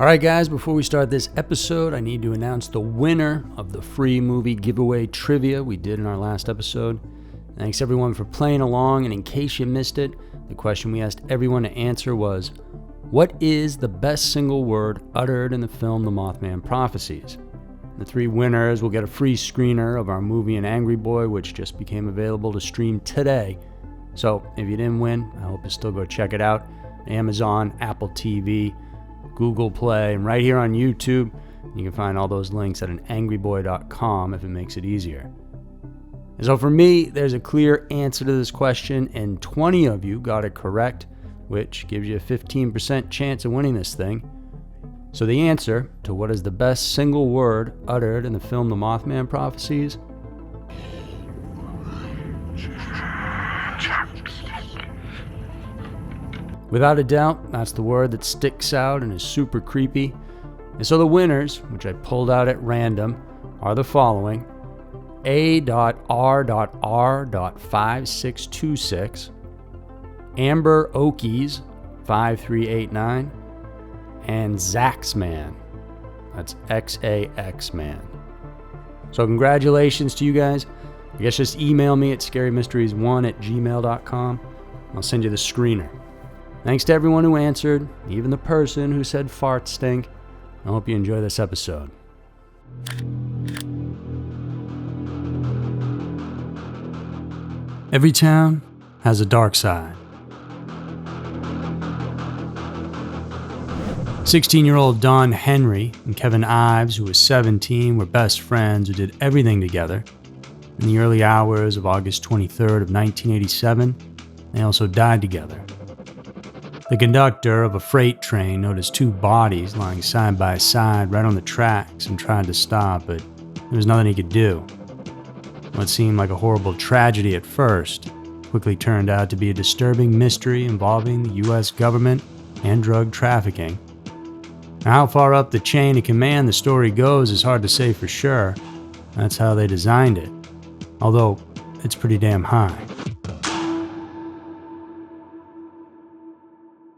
Alright guys, before we start this episode, I need to announce the winner of the free movie giveaway trivia we did in our last episode. Thanks everyone for playing along, and in case you missed it, the question we asked everyone to answer was, what is the best single word uttered in the film The Mothman Prophecies? The three winners will get a free screener of our movie An Angry Boy, which just became available to stream today. So if you didn't win, I hope you still go check it out. Amazon, Apple TV, Google Play, and right here on YouTube. You can find all those links at anangryboy.com if it makes it easier. And so for me, there's a clear answer to this question, and 20 of you got it correct, which gives you a 15% chance of winning this thing. So the answer to what is the best single word uttered in the film The Mothman Prophecies? Without a doubt, that's the word that sticks out and is super creepy. And so the winners, which I pulled out at random, are the following: A.R.R.5626, Amber Okies 5389, and Zaxman. That's X-A-X-Man. So congratulations to you guys. I guess just email me at scarymysteries1@gmail.com. I'll send you the screener. Thanks to everyone who answered, even the person who said farts stink. I hope you enjoy this episode. Every town has a dark side. 16-year-old Don Henry and Kevin Ives, who was 17, were best friends who did everything together. In the early hours of August 23rd of 1987, they also died together. The conductor of a freight train noticed two bodies lying side by side right on the tracks and tried to stop, but there was nothing he could do. What seemed like a horrible tragedy at first quickly turned out to be a disturbing mystery involving the U.S. government and drug trafficking. Now, how far up the chain of command the story goes is hard to say for sure. That's how they designed it, although it's pretty damn high.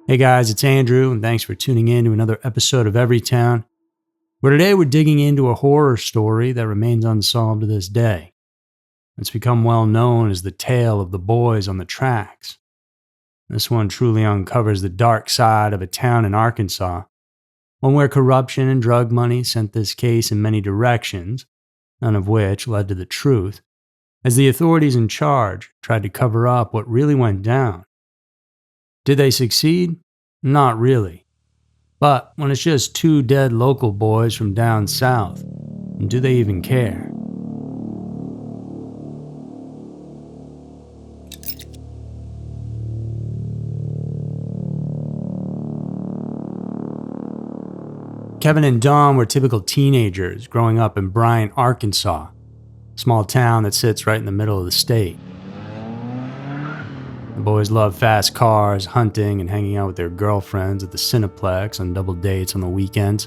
Hey guys, it's Andrew, and thanks for tuning in to another episode of Everytown, where today we're digging into a horror story that remains unsolved to this day. It's become well known as the tale of the boys on the tracks. This one truly uncovers the dark side of a town in Arkansas, one where corruption and drug money sent this case in many directions, none of which led to the truth, as the authorities in charge tried to cover up what really went down. Did they succeed? Not really. But when it's just two dead local boys from down south, do they even care? Kevin and Don were typical teenagers growing up in Bryant, Arkansas, a small town that sits right in the middle of the state. The boys loved fast cars, hunting, and hanging out with their girlfriends at the Cineplex on double dates on the weekends.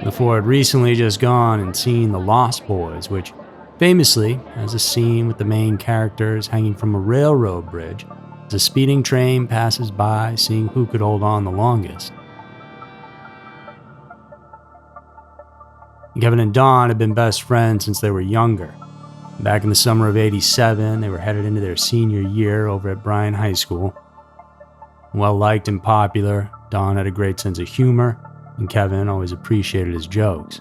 The four had recently just gone and seen The Lost Boys, which famously has a scene with the main characters hanging from a railroad bridge as a speeding train passes by, seeing who could hold on the longest. Kevin and Don had been best friends since they were younger. Back in the summer of '87, they were headed into their senior year over at Bryan High School. Well-liked and popular, Don had a great sense of humor, and Kevin always appreciated his jokes.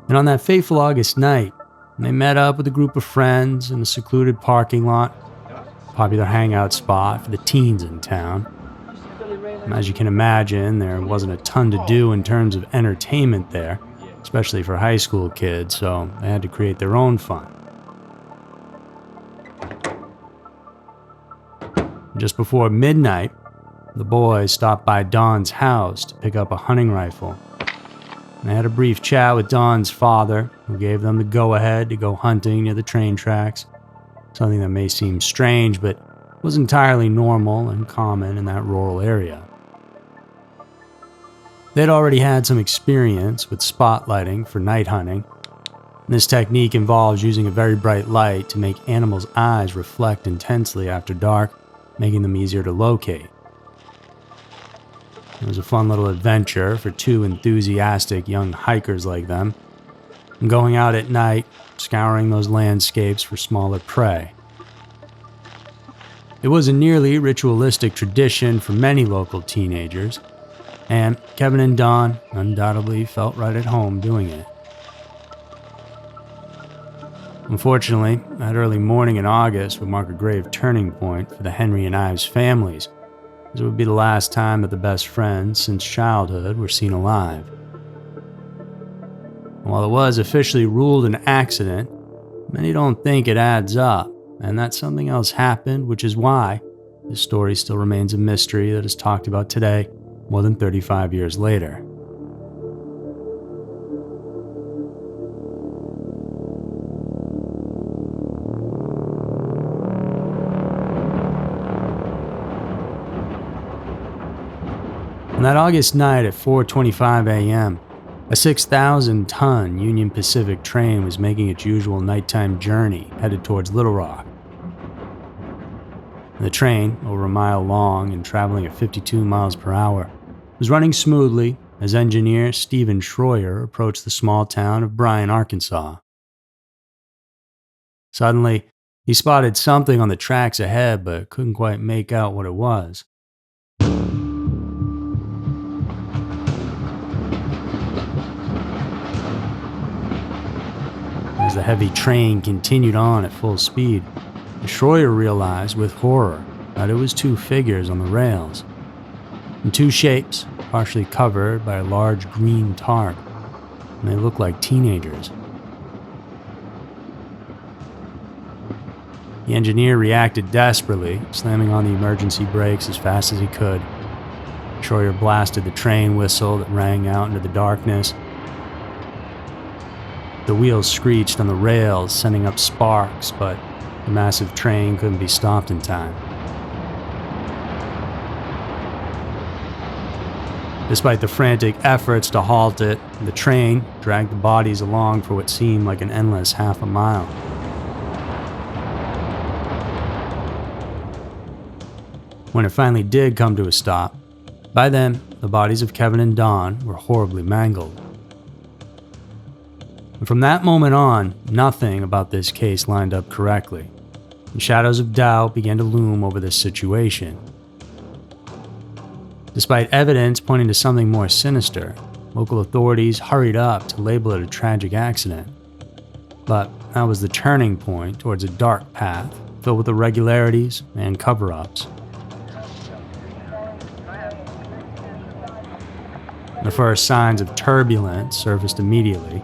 And on that fateful August night, they met up with a group of friends in a secluded parking lot, a popular hangout spot for the teens in town. And as you can imagine, there wasn't a ton to do in terms of entertainment there, especially for high school kids, so they had to create their own fun. Just before midnight, the boys stopped by Don's house to pick up a hunting rifle. They had a brief chat with Don's father, who gave them the go-ahead to go hunting near the train tracks, something that may seem strange, but was entirely normal and common in that rural area. They'd already had some experience with spotlighting for night hunting. This technique involves using a very bright light to make animals' eyes reflect intensely after dark, making them easier to locate. It was a fun little adventure for two enthusiastic young hikers like them, and going out at night, scouring those landscapes for smaller prey. It was a nearly ritualistic tradition for many local teenagers, and Kevin and Don undoubtedly felt right at home doing it. Unfortunately, that early morning in August would mark a grave turning point for the Henry and Ives families, as it would be the last time that the best friends since childhood were seen alive. And while it was officially ruled an accident, many don't think it adds up, and that something else happened, which is why this story still remains a mystery that is talked about today, more than 35 years later. On that August night at 4:25 a.m., a 6,000-ton Union Pacific train was making its usual nighttime journey headed towards Little Rock. The train, over a mile long and traveling at 52 miles per hour, was running smoothly as engineer Stephen Schroyer approached the small town of Bryan, Arkansas. Suddenly, he spotted something on the tracks ahead but couldn't quite make out what it was. As the heavy train continued on at full speed, Schroyer realized with horror that it was two figures on the rails, in two shapes, partially covered by a large green tarp, and they looked like teenagers. The engineer reacted desperately, slamming on the emergency brakes as fast as he could. Schroyer blasted the train whistle that rang out into the darkness. The wheels screeched on the rails, sending up sparks, but the massive train couldn't be stopped in time. Despite the frantic efforts to halt it, the train dragged the bodies along for what seemed like an endless half a mile. When it finally did come to a stop, by then, the bodies of Kevin and Don were horribly mangled. And from that moment on, nothing about this case lined up correctly, and shadows of doubt began to loom over this situation. Despite evidence pointing to something more sinister, local authorities hurried up to label it a tragic accident. But that was the turning point towards a dark path filled with irregularities and cover-ups. The first signs of turbulence surfaced immediately.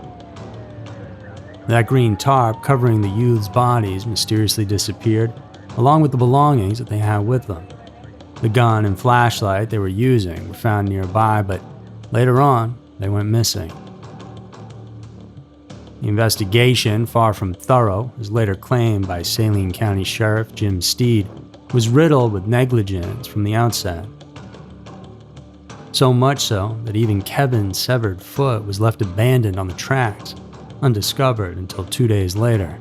That green tarp covering the youth's bodies mysteriously disappeared, along with the belongings that they had with them. The gun and flashlight they were using were found nearby, but later on, they went missing. The investigation, far from thorough, as later claimed by Saline County Sheriff Jim Steed, was riddled with negligence from the outset. So much so that even Kevin's severed foot was left abandoned on the tracks, undiscovered until 2 days later.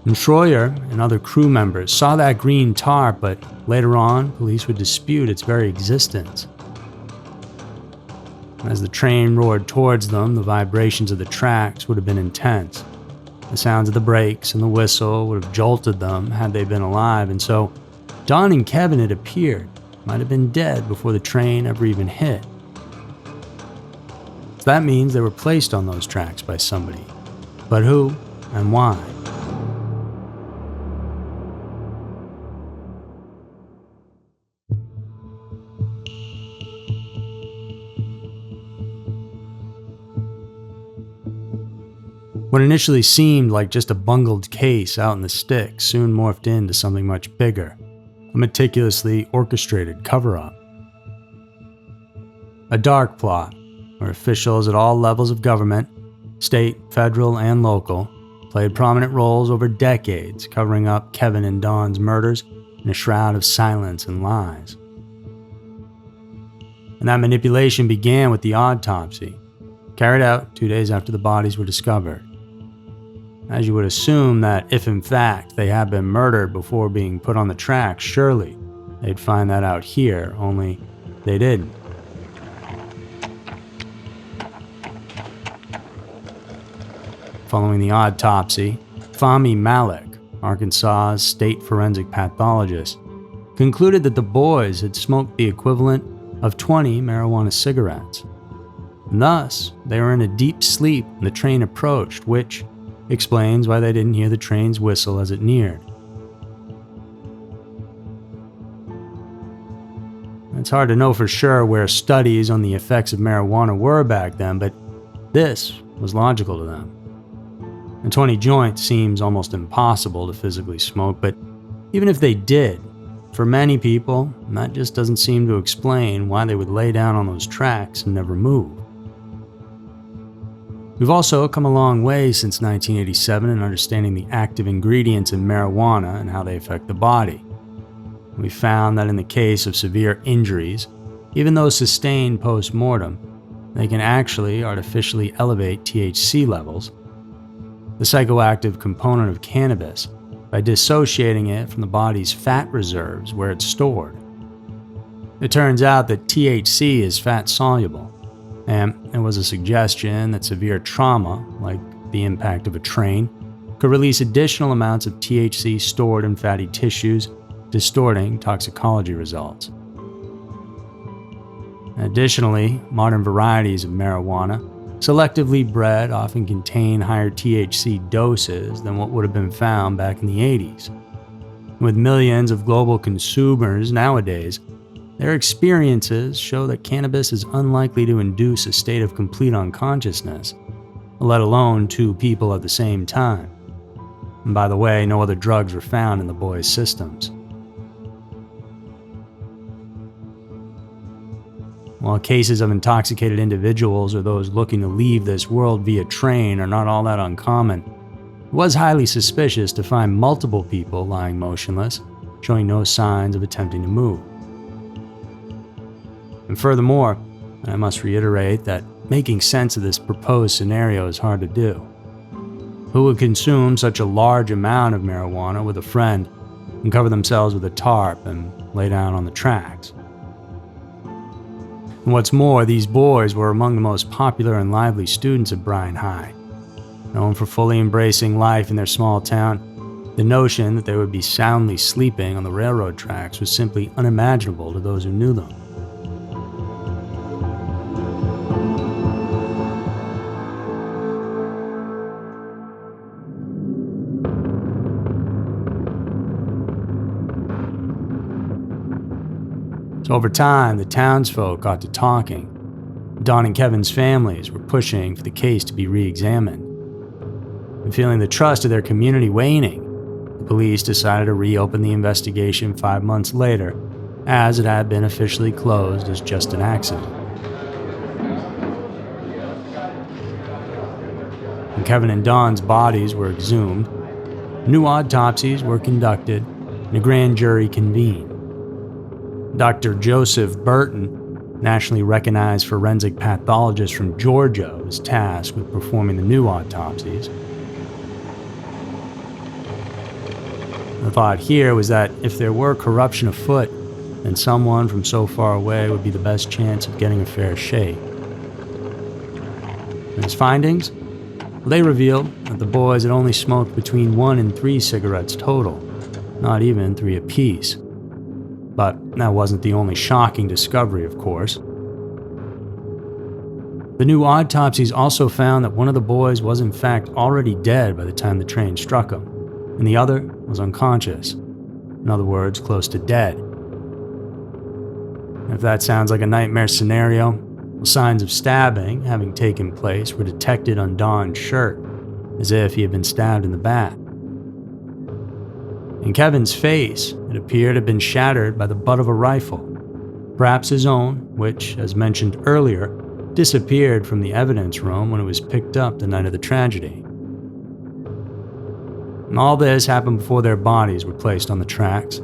And Schroyer and other crew members saw that green tarp, but later on, police would dispute its very existence. As the train roared towards them, the vibrations of the tracks would have been intense. The sounds of the brakes and the whistle would have jolted them had they been alive, and so Don and Kevin, it appeared, might have been dead before the train ever even hit. So that means they were placed on those tracks by somebody. But who and why? What initially seemed like just a bungled case out in the sticks soon morphed into something much bigger, a meticulously orchestrated cover-up. A dark plot where officials at all levels of government, state, federal, and local, played prominent roles over decades, covering up Kevin and Don's murders in a shroud of silence and lies. And that manipulation began with the autopsy, carried out 2 days after the bodies were discovered. As you would assume that if in fact they had been murdered before being put on the tracks, surely they'd find that out here, only they didn't. Following the autopsy, Fahmy Malek, Arkansas's state forensic pathologist, concluded that the boys had smoked the equivalent of 20 marijuana cigarettes. And thus, they were in a deep sleep when the train approached, which explains why they didn't hear the train's whistle as it neared. It's hard to know for sure where studies on the effects of marijuana were back then, but this was logical to them. And 20 joints seems almost impossible to physically smoke, but even if they did, for many people, that just doesn't seem to explain why they would lay down on those tracks and never move. We've also come a long way since 1987 in understanding the active ingredients in marijuana and how they affect the body. We found that in the case of severe injuries, even though sustained post-mortem, they can actually artificially elevate THC levels, the psychoactive component of cannabis, by dissociating it from the body's fat reserves where it's stored. It turns out that THC is fat-soluble, and there was a suggestion that severe trauma, like the impact of a train, could release additional amounts of THC stored in fatty tissues, distorting toxicology results. Additionally, modern varieties of marijuana, selectively bred, often contain higher THC doses than what would have been found back in the 80s. With millions of global consumers nowadays, their experiences show that cannabis is unlikely to induce a state of complete unconsciousness, let alone two people at the same time. And by the way, no other drugs were found in the boys' systems. While cases of intoxicated individuals or those looking to leave this world via train are not all that uncommon, it was highly suspicious to find multiple people lying motionless, showing no signs of attempting to move. And furthermore, I must reiterate that making sense of this proposed scenario is hard to do. Who would consume such a large amount of marijuana with a friend and cover themselves with a tarp and lay down on the tracks? And what's more, these boys were among the most popular and lively students at Bryan High. Known for fully embracing life in their small town, the notion that they would be soundly sleeping on the railroad tracks was simply unimaginable to those who knew them. So over time, the townsfolk got to talking. Don and Kevin's families were pushing for the case to be re-examined. And feeling the trust of their community waning, the police decided to reopen the investigation 5 months later, as it had been officially closed as just an accident. When Kevin and Don's bodies were exhumed, new autopsies were conducted, and a grand jury convened. Dr. Joseph Burton, nationally recognized forensic pathologist from Georgia, was tasked with performing the new autopsies. The thought here was that if there were corruption afoot, then someone from so far away would be the best chance of getting a fair shake. And his findings? Well, they revealed that the boys had only smoked between 1 and 3 cigarettes total, not even 3 apiece. But that wasn't the only shocking discovery, of course. The new autopsies also found that one of the boys was in fact already dead by the time the train struck him, and the other was unconscious. In other words, close to dead. If that sounds like a nightmare scenario, signs of stabbing having taken place were detected on Don's shirt, as if he had been stabbed in the back. In Kevin's face, it appeared to have been shattered by the butt of a rifle, perhaps his own, which, as mentioned earlier, disappeared from the evidence room when it was picked up the night of the tragedy. And all this happened before their bodies were placed on the tracks.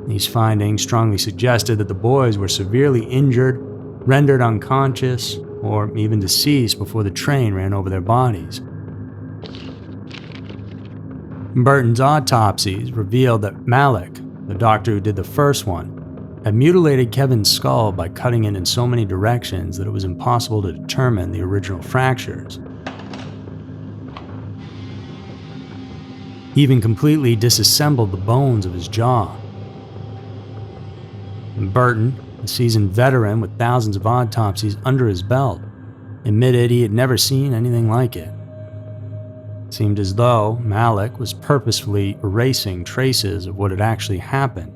These findings strongly suggested that the boys were severely injured, rendered unconscious, or even deceased before the train ran over their bodies. Burton's autopsies revealed that Malek, the doctor who did the first one, had mutilated Kevin's skull by cutting it in so many directions that it was impossible to determine the original fractures. He even completely disassembled the bones of his jaw. And Burton, a seasoned veteran with thousands of autopsies under his belt, admitted he had never seen anything like it. It seemed as though Malik was purposefully erasing traces of what had actually happened.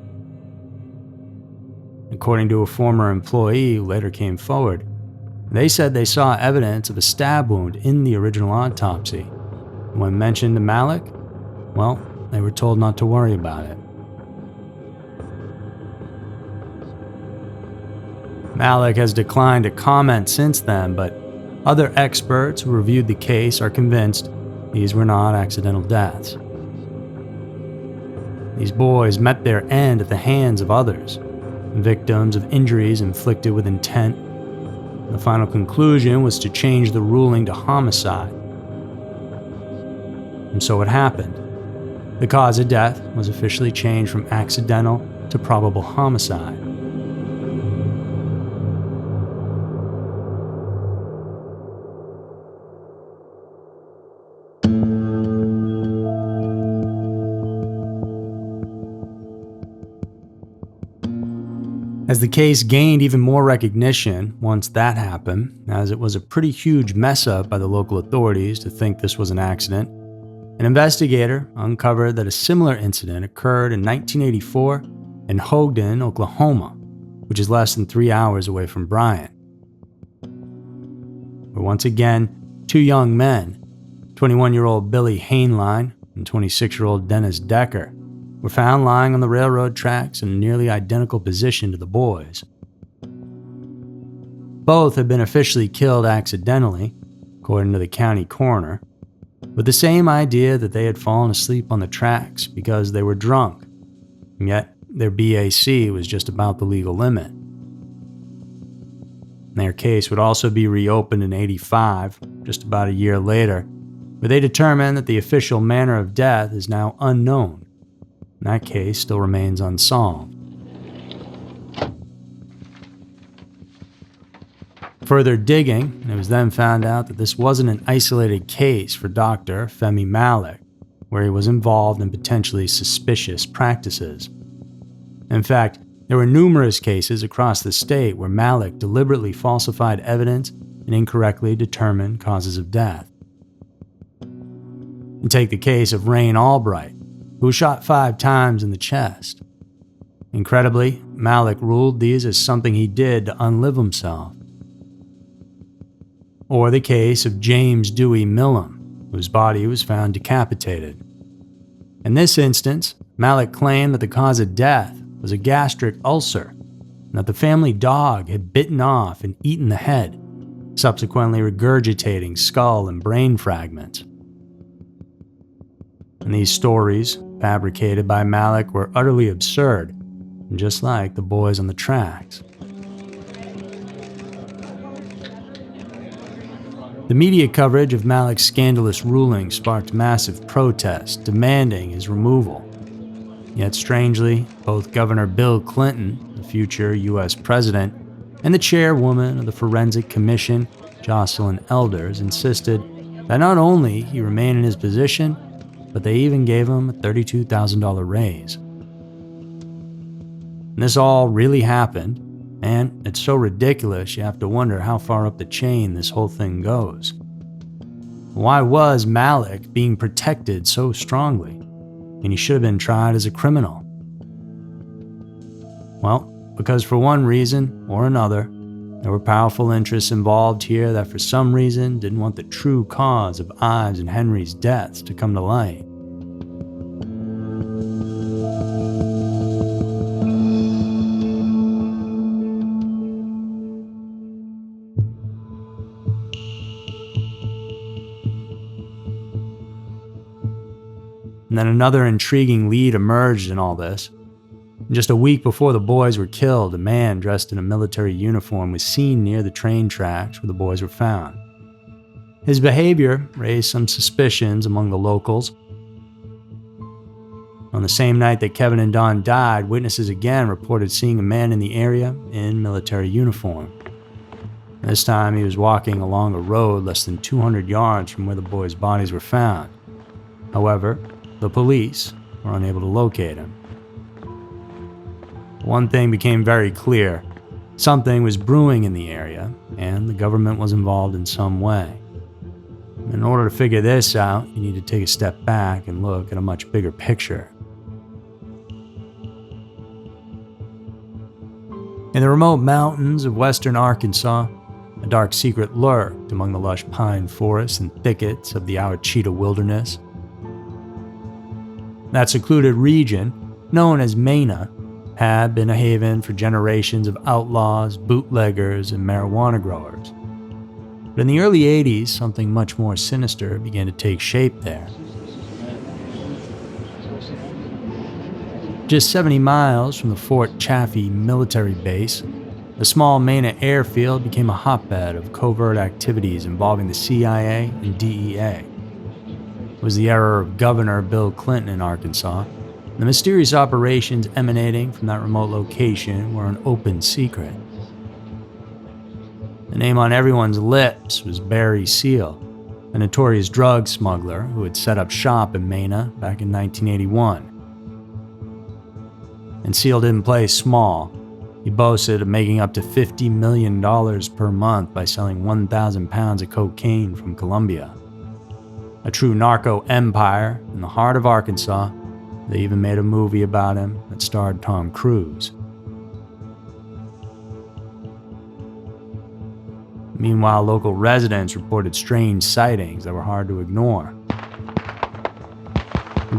According to a former employee who later came forward, they said they saw evidence of a stab wound in the original autopsy. When mentioned to Malik, well, they were told not to worry about it. Malik has declined to comment since then, but other experts who reviewed the case are convinced these were not accidental deaths. These boys met their end at the hands of others, victims of injuries inflicted with intent. The final conclusion was to change the ruling to homicide. And so it happened. The cause of death was officially changed from accidental to probable homicide. As the case gained even more recognition once that happened, as it was a pretty huge mess up by the local authorities to think this was an accident, an investigator uncovered that a similar incident occurred in 1984 in Hogden, Oklahoma, which is less than 3 hours away from Bryant. Where once again, two young men, 21-year-old Billy Hainline and 26-year-old Dennis Decker, were found lying on the railroad tracks in a nearly identical position to the boys. Both had been officially killed accidentally, according to the county coroner, with the same idea that they had fallen asleep on the tracks because they were drunk, and yet their BAC was just about the legal limit. Their case would also be reopened in '85, just about a year later, where they determined that the official manner of death is now unknown. That case still remains unsolved. Further digging, it was then found out that this wasn't an isolated case for Dr. Femi Malik, where he was involved in potentially suspicious practices. In fact, there were numerous cases across the state where Malik deliberately falsified evidence and incorrectly determined causes of death. And take the case of Rain Albright, who was shot 5 times in the chest. Incredibly, Malik ruled these as something he did to unlive himself. Or the case of James Dewey Millam, whose body was found decapitated. In this instance, Malik claimed that the cause of death was a gastric ulcer, and that the family dog had bitten off and eaten the head, subsequently regurgitating skull and brain fragments. And these stories, fabricated by Malik, were utterly absurd, just like the boys on the tracks. The media coverage of Malik's scandalous ruling sparked massive protest demanding his removal. Yet strangely, both Governor Bill Clinton, the future U.S. president, and the chairwoman of the Forensic Commission, Jocelyn Elders, insisted that not only he remain in his position, but they even gave him a $32,000 raise. And this all really happened, and it's so ridiculous you have to wonder how far up the chain this whole thing goes. Why was Malik being protected so strongly? And he should have been tried as a criminal. Well, because for one reason or another, there were powerful interests involved here that for some reason didn't want the true cause of Ives and Henry's deaths to come to light. And then another intriguing lead emerged in all this. Just a week before the boys were killed, a man dressed in a military uniform was seen near the train tracks where the boys were found. His behavior raised some suspicions among the locals. On the same night that Kevin and Don died, witnesses again reported seeing a man in the area in military uniform. This time he was walking along a road less than 200 yards from where the boys' bodies were found. However, the police were unable to locate him. One thing became very clear. Something was brewing in the area, and the government was involved in some way. In order to figure this out, you need to take a step back and look at a much bigger picture. In the remote mountains of western Arkansas, a dark secret lurked among the lush pine forests and thickets of the Ouachita Wilderness. That secluded region, known as Mena, had been a haven for generations of outlaws, bootleggers, and marijuana growers. But in the early 80s, something much more sinister began to take shape there. Just 70 miles from the Fort Chaffee military base, the small Mena airfield became a hotbed of covert activities involving the CIA and DEA. It was the era of Governor Bill Clinton in Arkansas. The mysterious operations emanating from that remote location were an open secret. The name on everyone's lips was Barry Seal, a notorious drug smuggler who had set up shop in Mena back in 1981. And Seal didn't play small. He boasted of making up to $50 million per month by selling 1,000 pounds of cocaine from Colombia. A true narco empire in the heart of Arkansas. They even made a movie about him that starred Tom Cruise. Meanwhile, local residents reported strange sightings that were hard to ignore.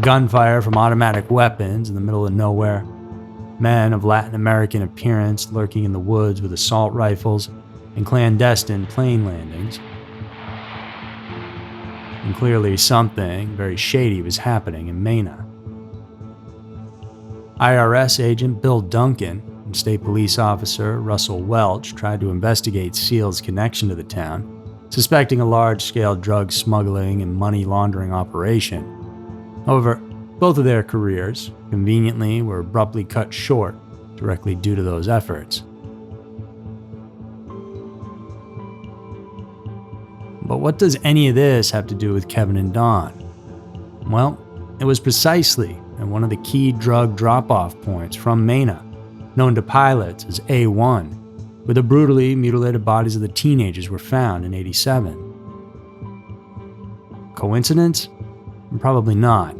Gunfire from automatic weapons in the middle of nowhere, men of Latin American appearance lurking in the woods with assault rifles, and clandestine plane landings. And clearly something very shady was happening in Mena. IRS agent Bill Duncan and state police officer Russell Welch tried to investigate Seal's connection to the town, suspecting a large-scale drug smuggling and money laundering operation. However, both of their careers, conveniently, were abruptly cut short directly due to those efforts. But what does any of this have to do with Kevin and Don? Well, it was precisely at one of the key drug drop-off points from Mena, known to pilots as A1, where the brutally mutilated bodies of the teenagers were found in '87. Coincidence? Probably not.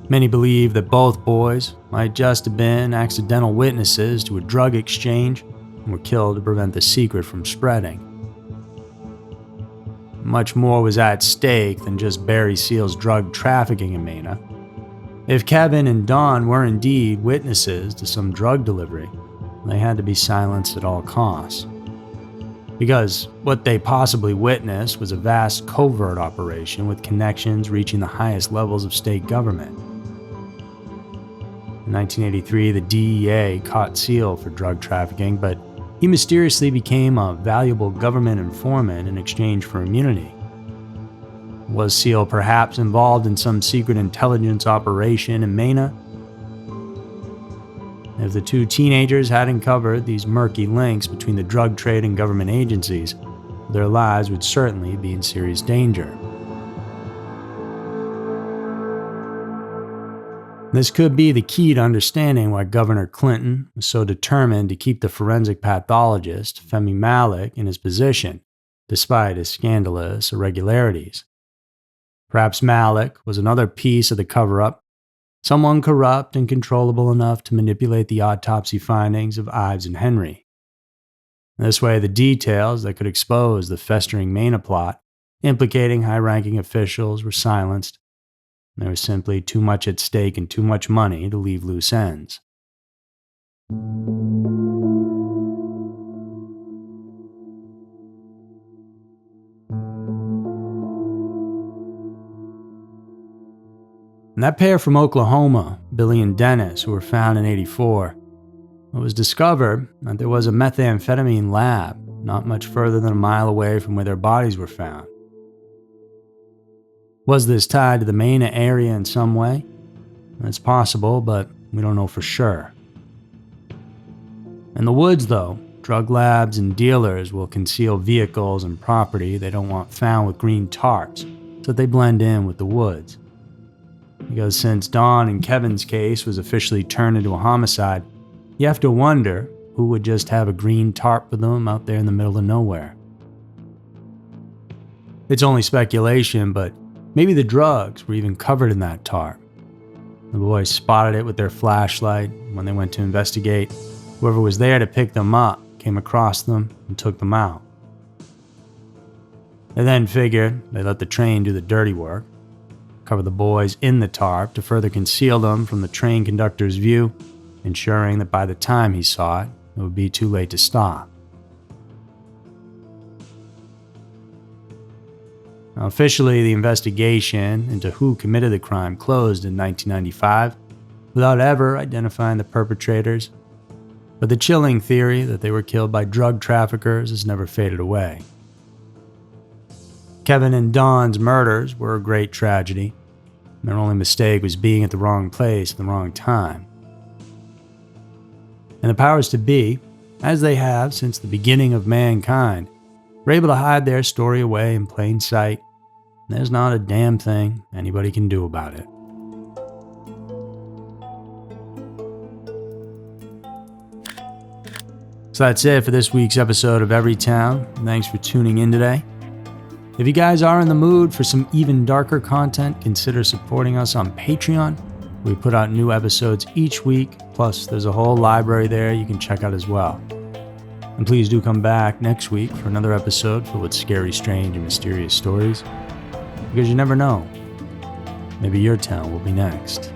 Many believe that both boys might just have been accidental witnesses to a drug exchange and were killed to prevent the secret from spreading. Much more was at stake than just Barry Seal's drug trafficking in Mena. If Kevin and Don were indeed witnesses to some drug delivery, they had to be silenced at all costs. Because what they possibly witnessed was a vast covert operation with connections reaching the highest levels of state government. In 1983, the DEA caught Seal for drug trafficking, but he mysteriously became a valuable government informant in exchange for immunity. Was Seal perhaps involved in some secret intelligence operation in Mena? If the two teenagers hadn't covered these murky links between the drug trade and government agencies, their lives would certainly be in serious danger. This could be the key to understanding why Governor Clinton was so determined to keep the forensic pathologist, Femi Malik, in his position, despite his scandalous irregularities. Perhaps Malik was another piece of the cover-up, someone corrupt and controllable enough to manipulate the autopsy findings of Ives and Henry. This way, the details that could expose the festering Mena plot, implicating high-ranking officials, were silenced. There was simply too much at stake and too much money to leave loose ends. And that pair from Oklahoma, Billy and Dennis, who were found in '84, it was discovered that there was a methamphetamine lab not much further than a mile away from where their bodies were found. Was this tied to the Mena area in some way? It's possible, but we don't know for sure. In the woods, though, drug labs and dealers will conceal vehicles and property they don't want found with green tarps so that they blend in with the woods. Because since Don and Kevin's case was officially turned into a homicide, you have to wonder who would just have a green tarp with them out there in the middle of nowhere. It's only speculation, but maybe the drugs were even covered in that tarp. The boys spotted it with their flashlight. When they went to investigate, whoever was there to pick them up came across them and took them out. They then figured they'd let the train do the dirty work, cover the boys in the tarp to further conceal them from the train conductor's view, ensuring that by the time he saw it, it would be too late to stop. Now, officially, the investigation into who committed the crime closed in 1995 without ever identifying the perpetrators, but the chilling theory that they were killed by drug traffickers has never faded away. Kevin and Don's murders were a great tragedy. Their only mistake was being at the wrong place at the wrong time. And the powers to be, as they have since the beginning of mankind, were able to hide their story away in plain sight. There's not a damn thing anybody can do about it. So that's it for this week's episode of Everytown. Thanks for tuning in today. If you guys are in the mood for some even darker content, consider supporting us on Patreon. We put out new episodes each week, plus there's a whole library there you can check out as well. And please do come back next week for another episode filled with scary, strange, and mysterious stories. Because you never know, maybe your town will be next.